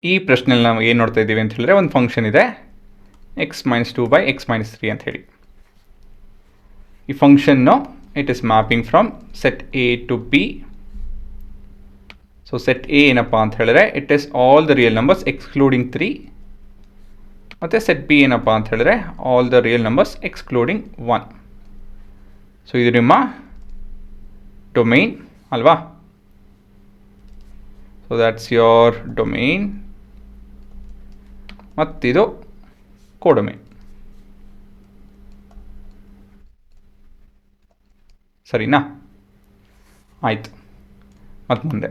ಈ ಪ್ರಶ್ನೆಯಲ್ಲಿ ನಾವು ಏನು ನೋಡ್ತಾ ಇದ್ದೀವಿ ಅಂತ ಹೇಳಿದ್ರೆ ಒಂದು ಫಂಕ್ಷನ್ ಇದೆ x - 2 by x - 3 ಅಂತ ಹೇಳಿ. ಈ function it is mapping from set A to B. So set A ಏನಪ್ಪ ಅಂತ ಹೇಳಿದ್ರೆ it is all the real numbers excluding 3, ಮತ್ತು ಸೆಟ್ ಬಿ ಏನಪ್ಪ ಅಂತ ಹೇಳಿದ್ರೆ all the real numbers excluding 1. So ಇದು ನಿಮ್ಮ ಡೊಮೈನ್ ಅಲ್ವಾ? So that's your domain. ಮತ್ತಿದು ಕೋಡೊಮೈನ್. ಸರಿನಾ? ಆಯಿತು. ಮತ್ತು ಮುಂದೆ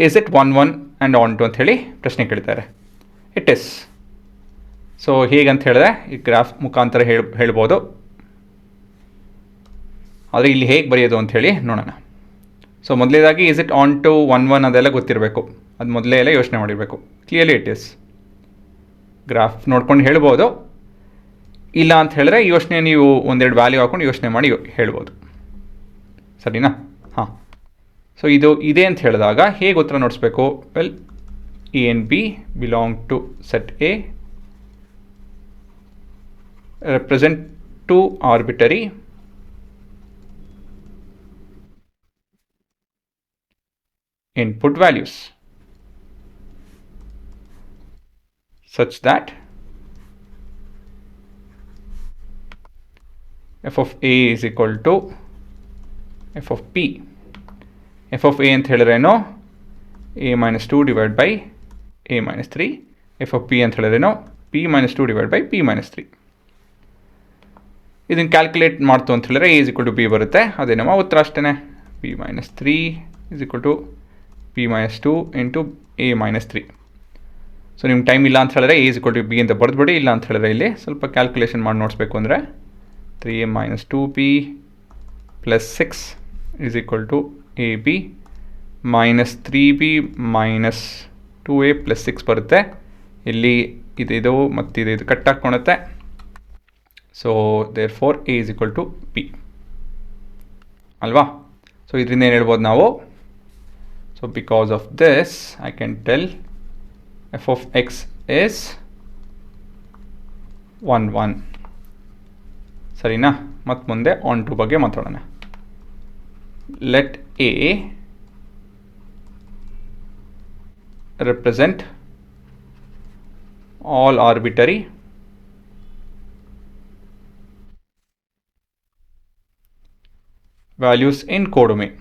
is it 1 1 and onto ಅಂತ ಹೇಳಿ ಪ್ರಶ್ನೆ ಕೇಳ್ತಾರೆ. It is. ಸೊ ಹೇಗಂತ ಹೇಳಿದ್ರೆ ಈ ಗ್ರಾಫ್ ಮುಖಾಂತರ ಹೇಳ್ಬೋದು. ಆದರೆ ಇಲ್ಲಿ ಹೇಗೆ ಬರೆಯೋದು ಅಂಥೇಳಿ ನೋಡೋಣ. ಸೊ ಮೊದಲೇದಾಗಿ ಇಸ್ ಇಟ್ ಆನ್ ಟು 1 1 ಅದೆಲ್ಲ ಗೊತ್ತಿರಬೇಕು. ಅದು ಮೊದಲೇ ಎಲ್ಲ ಯೋಚನೆ ಮಾಡಿರಬೇಕು. Clearly it is. ಗ್ರಾಫ್ ನೋಡ್ಕೊಂಡು ಹೇಳ್ಬೋದು. ಇಲ್ಲ ಅಂತ ಹೇಳಿದ್ರೆ ಯೋಚನೆ ನೀವು ಒಂದೆರಡು ವ್ಯಾಲ್ಯೂ ಹಾಕ್ಕೊಂಡು ಯೋಚನೆ ಮಾಡಿ ಹೇಳ್ಬೋದು. ಸರಿನಾ? ಹಾಂ. ಸೊ ಇದು ಇದೆ ಅಂತ ಹೇಳಿದಾಗ ಹೇಗೆ ಉತ್ತರ ನೋಡಿಸ್ಬೇಕು? Well, A and B belong to set A, represent two arbitrary input values such that f of a is equal to f of p. f of a ಅಂತ ಹೇಳಿದ್ರೇನು a minus 2 divided by a minus 3. f of p ಅಂತ ಹೇಳಿದ್ರೇನು p minus 2 divided by p minus 3. ಇದನ್ನು calculate ಮಾಡ್ತು ಅಂತ ಹೇಳಿದ್ರೆ a is equal to b ಬರುತ್ತೆ. ಅದೇ ನಮ್ಮ ಉತ್ತರ ಅಷ್ಟೇ. p minus 3 is equal to p minus 2 into a minus 3. So ನಿಮ್ಗೆ ಟೈಮ್ ಇಲ್ಲ ಅಂತ ಹೇಳಿದ್ರೆ a is equal to b ಅಂತ ಬರೆದ್ಬಿಡಿ. ಇಲ್ಲ ಅಂತ ಹೇಳಿದ್ರೆ ಇಲ್ಲಿ ಸ್ವಲ್ಪ ಕ್ಯಾಲ್ಕುಲೇಷನ್ ಮಾಡಿ ನೋಡಿಸ್ಬೇಕು ಅಂದರೆ 3a minus 2p plus 6 is equal to ab minus 3b minus 2a plus 6 ಬರುತ್ತೆ. ಇಲ್ಲಿ ಇದು ಮತ್ತು ಇದು ಕಟ್ ಹಾಕ್ಕೊಳುತ್ತೆ. So therefore a is equal to p ಅಲ್ವಾ? ಸೊ ಇದರಿಂದ ಏನು ಹೇಳ್ಬೋದು ನಾವು? So because of this I can tell f of x is 1 1. ಸರಿನಾ? ಮತ್ತು ಮುಂದೆ ಆನ್ ಟು ಬಗ್ಗೆ ಮಾತಾಡೋಣ. Let a represent all arbitrary values in codomain.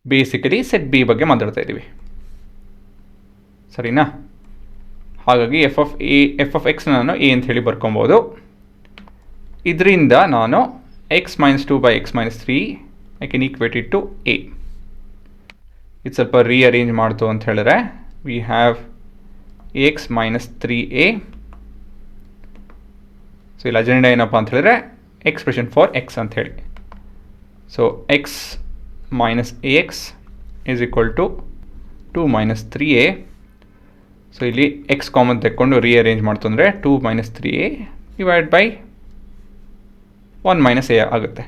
Basically set B ಬಗ್ಗೆ ಮಾತಾಡ್ತಾ ಇದ್ದೀವಿ. ಸರಿನಾ? ಹಾಗಾಗಿ ಎಫ್ ಆಫ್ ಎಕ್ಸ್ ನಾನು ಎ ಅಂತ ಹೇಳಿ ಬರ್ಕೊಬೋದು. ಇದರಿಂದ ನಾನು x - 2 by x - 3 I can equate it to A. ಇದು ಸ್ವಲ್ಪ ರೀಅರೇಂಜ್ ಮಾಡ್ತು ಅಂತ ಹೇಳಿದ್ರೆ we have x - 3a. So ಇಲ್ಲಿ ಅಜೆಂಡಾ ಏನಪ್ಪ ಅಂತ ಹೇಳಿದ್ರೆ ಎಕ್ಸ್ಪ್ರೆಷನ್ ಫಾರ್ ಎಕ್ಸ್ ಅಂತ ಹೇಳಿ. So x minus ax is equal to 2 minus 3a. So ಇಲ್ಲಿ ಎಕ್ಸ್ ಕಾಮನ್ ತೆಕ್ಕೊಂಡು ರೀಅರೇಂಜ್ ಮಾಡ್ತು ಅಂದರೆ 2 minus 3a divide by 1 minus a ಆಗುತ್ತೆ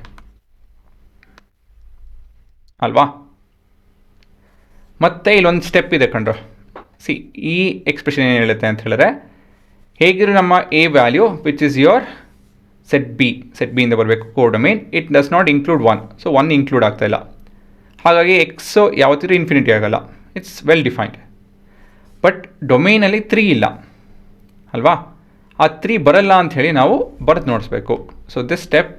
ಅಲ್ವಾ? ಮತ್ತೆ ಇಲ್ಲೊಂದು ಸ್ಟೆಪ್ ಇದೆ ಕಣ್ರು. ಸಿ, ಈ ಎಕ್ಸ್ಪ್ರೆಷನ್ ಏನು ಹೇಳುತ್ತೆ ಅಂತ ಹೇಳಿದ್ರೆ ಹೇಗಿರೋ ನಮ್ಮ a value which is your set B ಇಂದ ಬರಬೇಕು codomain. It does not include 1. So 1 include ಆಗ್ತಾಯಿಲ್ಲ. ಹಾಗಾಗಿ ಎಕ್ಸು ಯಾವತ್ತಿದ್ರೂ ಇನ್ಫಿನಿಟಿ ಆಗಲ್ಲ. It's well defined. ಬಟ್ ಡೊಮೈನಲ್ಲಿ 3 ಇಲ್ಲ ಅಲ್ವಾ? ಆ 3 ಬರಲ್ಲ ಅಂಥೇಳಿ ನಾವು ಬರೆದು ನೋಡಿಸ್ಬೇಕು. So this step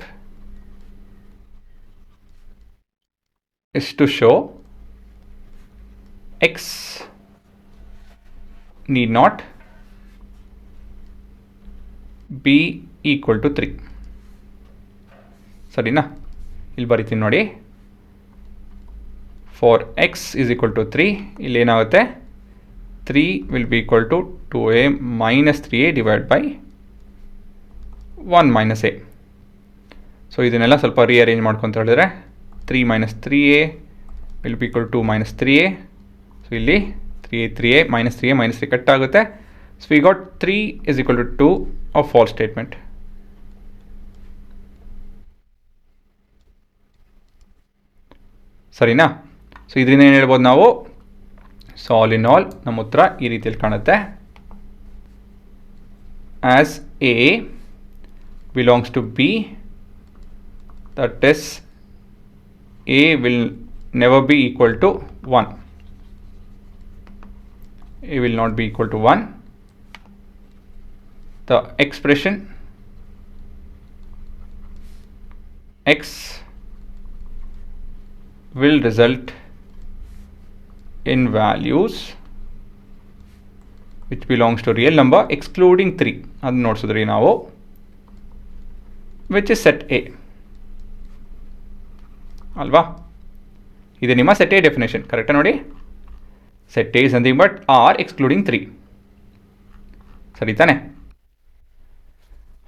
is to show x need not be equal to 3. ಸರಿನಾ? ಇಲ್ಲಿ ಬರಿತೀನಿ ನೋಡಿ. For x is equal to 3 ಇಲ್ಲಿ ಏನಾಗುತ್ತೆ 3 will be equal to 2a minus 3a divide by 1 minus a. So ಇದನ್ನೆಲ್ಲ ಸ್ವಲ್ಪ ರೀಅರೇಂಜ್ ಮಾಡ್ಕೊತ ಹೇಳಿದ್ರೆ 3 minus 3a will be equal to minus 3a. So ಇಲ್ಲಿ 3a minus 3 ಕಟ್ ಆಗುತ್ತೆ. So we got 3 is equal to 2 of false statement. ಸರಿನಾ? ಸೊ ಇದರಿಂದ ಏನು ಹೇಳ್ಬೋದು ನಾವು, ಸಾಲ್ ಇನ್ ಆಲ್ ನಮ್ಮ ಉತ್ತರ ಈ ರೀತಿಯಲ್ಲಿ ಕಾಣುತ್ತೆ. As A belongs to B, that is A will never be equal to 1. A will not be equal to 1. The expression x will result in values which belongs to real number excluding 3. ಅದನ್ನು ನೋಡ್ಸಿದ್ರಿ ನಾವು, which is set A ಅಲ್ವಾ? ಇದು ನಿಮ್ಮ set A definition, ಕರೆಕ್ಟಾ ನೋಡಿ? set A is nothing but R excluding 3. ಸರಿ ತಾನೆ?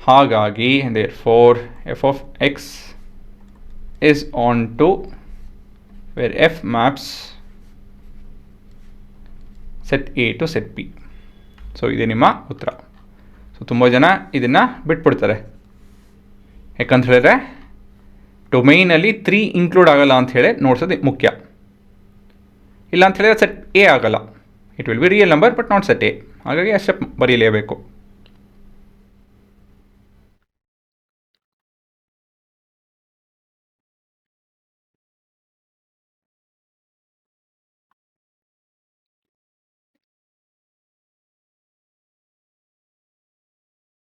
ಹಾಗಾಗಿ therefore f of x is on to where f maps set A to set B. So ಇದೆ ನಿಮ್ಮ ಉತ್ತರ. ಸೊ ತುಂಬ ಜನ ಇದನ್ನು ಬಿಟ್ಬಿಡ್ತಾರೆ, ಯಾಕಂತ ಹೇಳಿದ್ರೆ ಡೊಮೈನಲ್ಲಿ 3 ಇನ್ಕ್ಲೂಡ್ ಆಗಲ್ಲ ಅಂತ ಹೇಳಿ ನೋಡ್ಸೋದು ಮುಖ್ಯ. ಇಲ್ಲ ಅಂತ ಹೇಳಿದ್ರೆ ಸೆಟ್ ಎ ಆಗಲ್ಲ, it will be real number but not set A. ಹಾಗಾಗಿ ಆ ಸ್ಟೆಪ್ ಬರೀಲೇಬೇಕು.